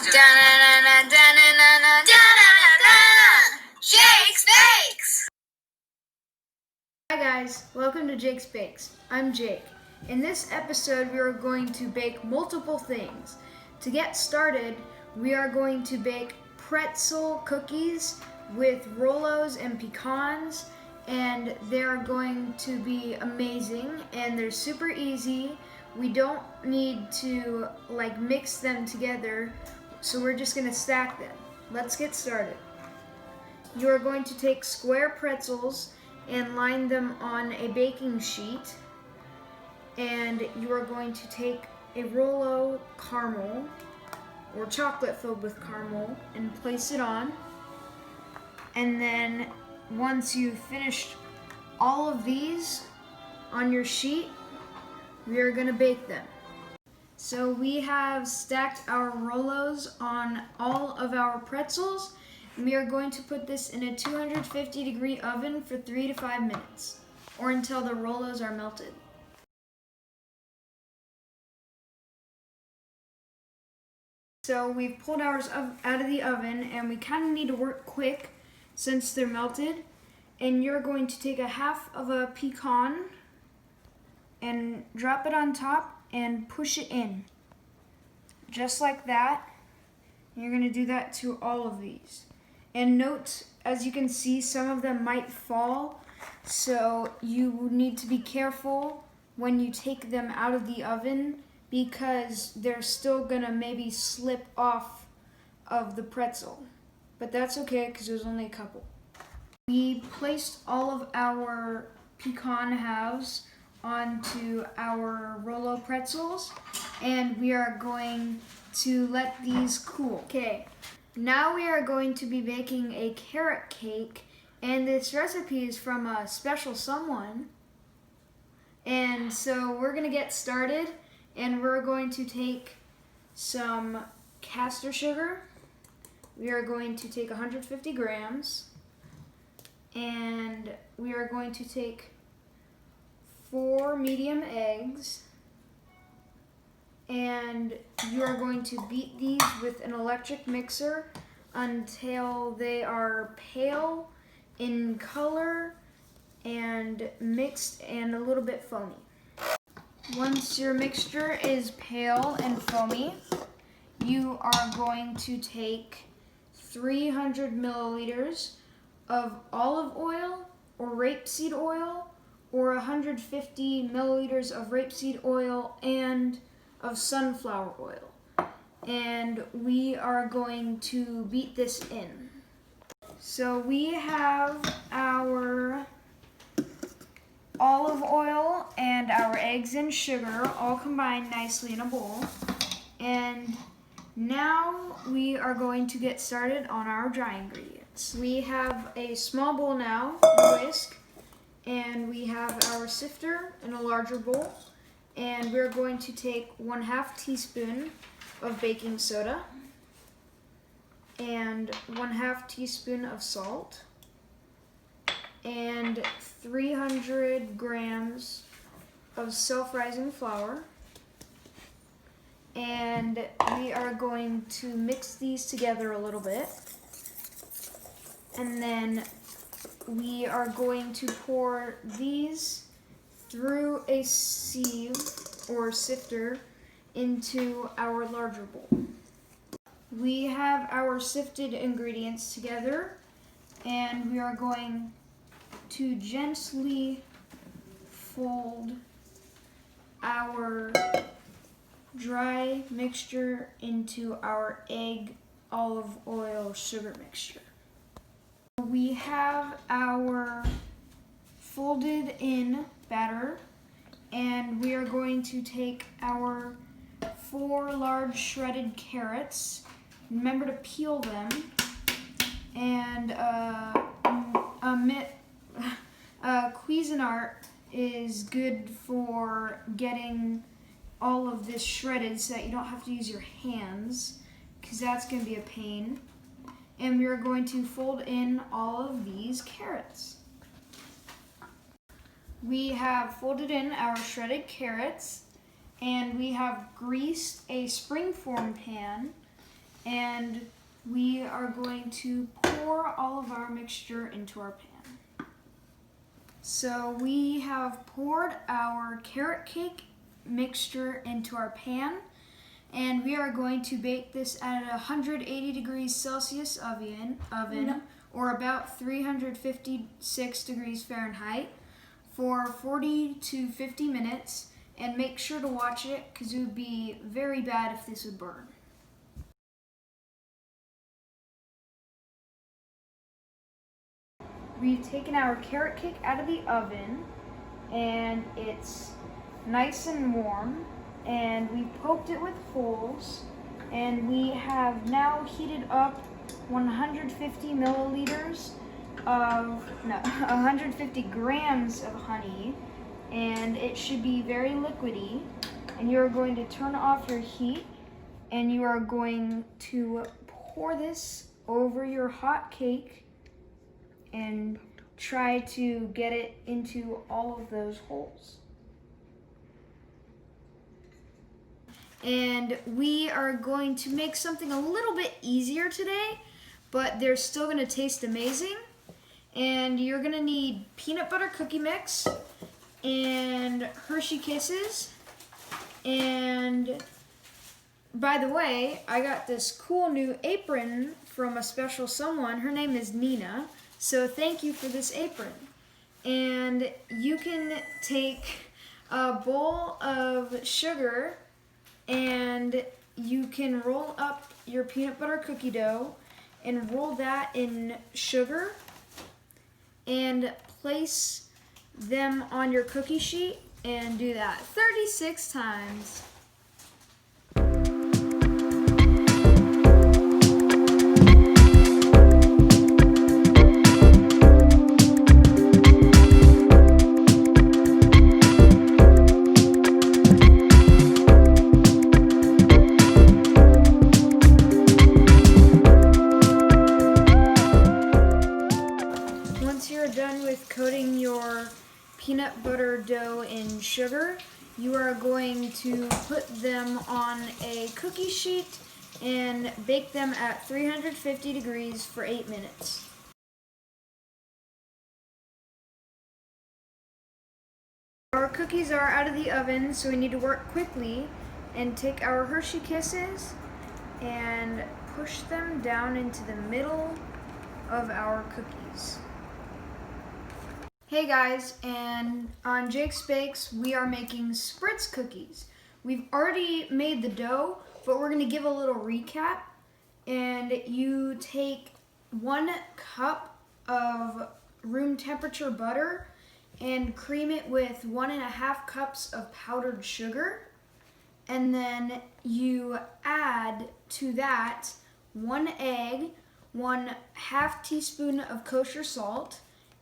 Jake's Bakes! Hi guys, welcome to Jake's Bakes. I'm Jake. In this episode we are going to bake multiple things. To get started, we are going to bake pretzel cookies with Rolos and pecans, and they're going to be amazing and they're super easy. We don't need to mix them together, so we're just going to stack them. Let's get started. You are going to take square pretzels and line them on a baking sheet, and you are going to take a Rolo caramel or chocolate filled with caramel and place it on. And then once you've finished all of these on your sheet, we are going to bake them. So we have stacked our Rolos on all of our pretzels. We are going to put this in a 250-degree oven for 3 to 5 minutes, or until the Rolos are melted. So we've pulled ours out of the oven, and we kind of need to work quick since they're melted. And you're going to take a half of a pecan and drop it on top and push it in, just like that. You're going to do that to all of these. And note, as you can see, some of them might fall, so you need to be careful when you take them out of the oven, because they're still gonna maybe slip off of the pretzel. But that's okay, because there's only a couple. We placed all of our pecan halves onto our Rolo pretzels, and we are going to let these cool. Okay. Now we are going to be baking a carrot cake, and this recipe is from a special someone. And so we're going to get started, and we're going to take some caster sugar. We are going to take 150 grams, and we are going to take 4 medium eggs. And you are going to beat these with an electric mixer until they are pale in color and mixed and a little bit foamy. Once your mixture is pale and foamy, you are going to take 300 milliliters of olive oil or rapeseed oil, or 150 milliliters of rapeseed oil and of sunflower oil, and we are going to beat this in. So we have our olive oil and our eggs and sugar all combined nicely in a bowl, and now we are going to get started on our dry ingredients. We have a small bowl now, a whisk, and we have our sifter in a larger bowl. And we're going to take 1/2 teaspoon of baking soda and 1/2 teaspoon of salt and 300 grams of self-rising flour. And we are going to mix these together a little bit. And then we are going to pour these through a sieve or sifter into our larger bowl. We have our sifted ingredients together, and we are going to gently fold our dry mixture into our egg, olive oil, sugar mixture. We have our folded in batter, and we are going to take our 4 large shredded carrots. Remember to peel them, and Cuisinart is good for getting all of this shredded so that you don't have to use your hands, because that's going to be a pain. And we are going to fold in all of these carrots. We have folded in our shredded carrots, and we have greased a springform pan, and we are going to pour all of our mixture into our pan. So we have poured our carrot cake mixture into our pan, and we are going to bake this at a 180 degrees Celsius oven or about 356 degrees Fahrenheit for 40 to 50 minutes, and make sure to watch it because it would be very bad if this would burn. We've taken our carrot cake out of the oven and it's nice and warm, and we poked it with holes, and we have now heated up 150 milliliters of, 150 grams of honey, and it should be very liquidy. And you're going to turn off your heat, and you are going to pour this over your hot cake and try to get it into all of those holes. And we are going to make something a little bit easier today, but they're still going to taste amazing. And you're going to need peanut butter cookie mix and Hershey Kisses. And by the way, I got this cool new apron from a special someone. Her name is Nina. So thank you for this apron. And you can take a bowl of sugar and you can roll up your peanut butter cookie dough and roll that in sugar and place them on your cookie sheet and do that 36 times. Once you're done with coating your peanut butter dough in sugar, you are going to put them on a cookie sheet and bake them at 350 degrees for 8 minutes. Our cookies are out of the oven, so we need to work quickly and take our Hershey Kisses and push them down into the middle of our cookies. Hey guys, and on Jake's Bakes, we are making Spritz cookies. We've already made the dough, but we're gonna give a little recap. And you take 1 cup of room temperature butter and cream it with 1.5 cups of powdered sugar. And then you add to that 1 egg, 1/2 teaspoon of kosher salt,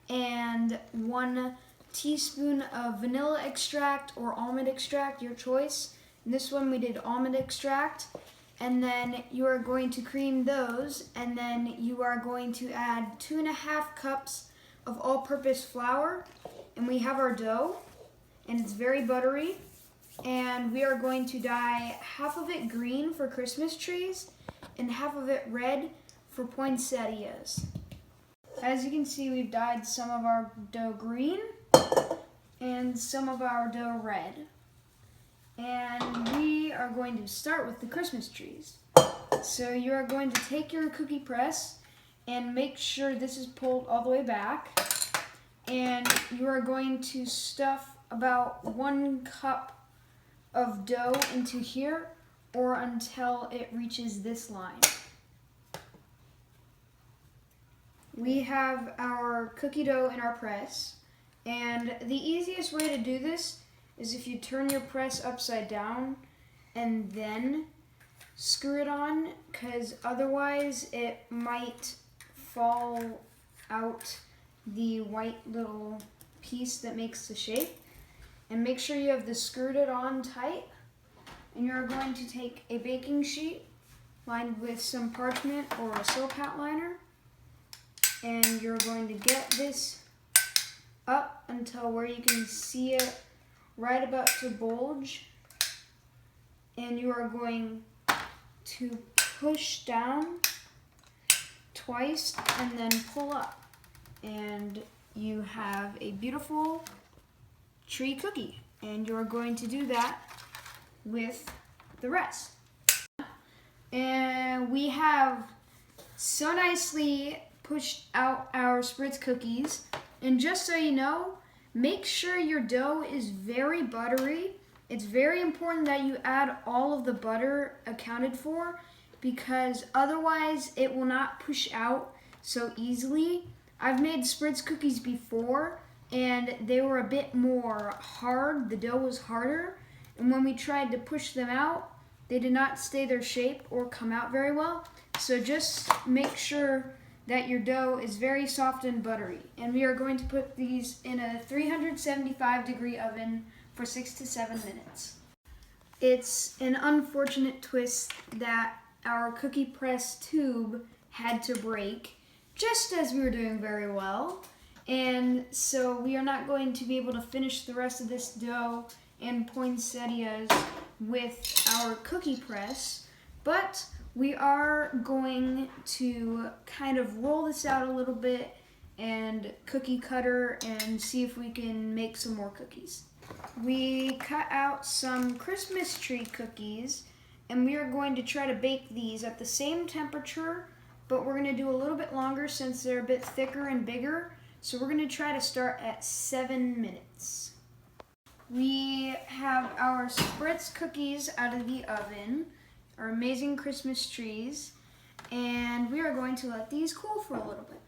and 1 teaspoon of vanilla extract or almond extract, your choice. In this one we did almond extract. And then you are going to cream those, and then you are going to add 2.5 cups of all-purpose flour, and we have our dough, and it's very buttery. And we are going to dye half of it green for Christmas trees and half of it red for poinsettias. As you can see, we've dyed some of our dough green and some of our dough red. And we are going to start with the Christmas trees. So you are going to take your cookie press and make sure this is pulled all the way back. And you are going to stuff about 1 cup of dough into here or until it reaches this line. We have our cookie dough in our press, and the easiest way to do this is if you turn your press upside down and then screw it on, because otherwise it might fall out the white little piece that makes the shape. And make sure you have this screwed it on tight, and you're going to take a baking sheet lined with some parchment or a silk hat liner, and you're going to get this up until where you can see it right about to bulge, and you are going to push down twice and then pull up. And you have a beautiful tree cookie. And you're going to do that with the rest. And we have so nicely pushed out our Spritz cookies. And just so you know, make sure your dough is very buttery. It's very important that you add all of the butter accounted for, because otherwise it will not push out so easily. I've made Spritz cookies before and they were a bit more hard. The dough was harder, and when we tried to push them out, they did not stay their shape or come out very well. So just make sure that your dough is very soft and buttery. And we are going to put these in a 375-degree oven for 6 to 7 minutes. It's an unfortunate twist that our cookie press tube had to break just as we were doing very well. And so we are not going to be able to finish the rest of this dough and poinsettias with our cookie press, but we are going to kind of roll this out a little bit and cookie cutter and see if we can make some more cookies. We cut out some Christmas tree cookies, and we are going to try to bake these at the same temperature, but we're going to do a little bit longer since they're a bit thicker and bigger. So we're going to try to start at 7 minutes. We have our Spritz cookies out of the oven, our amazing Christmas trees, and we are going to let these cool for a little bit.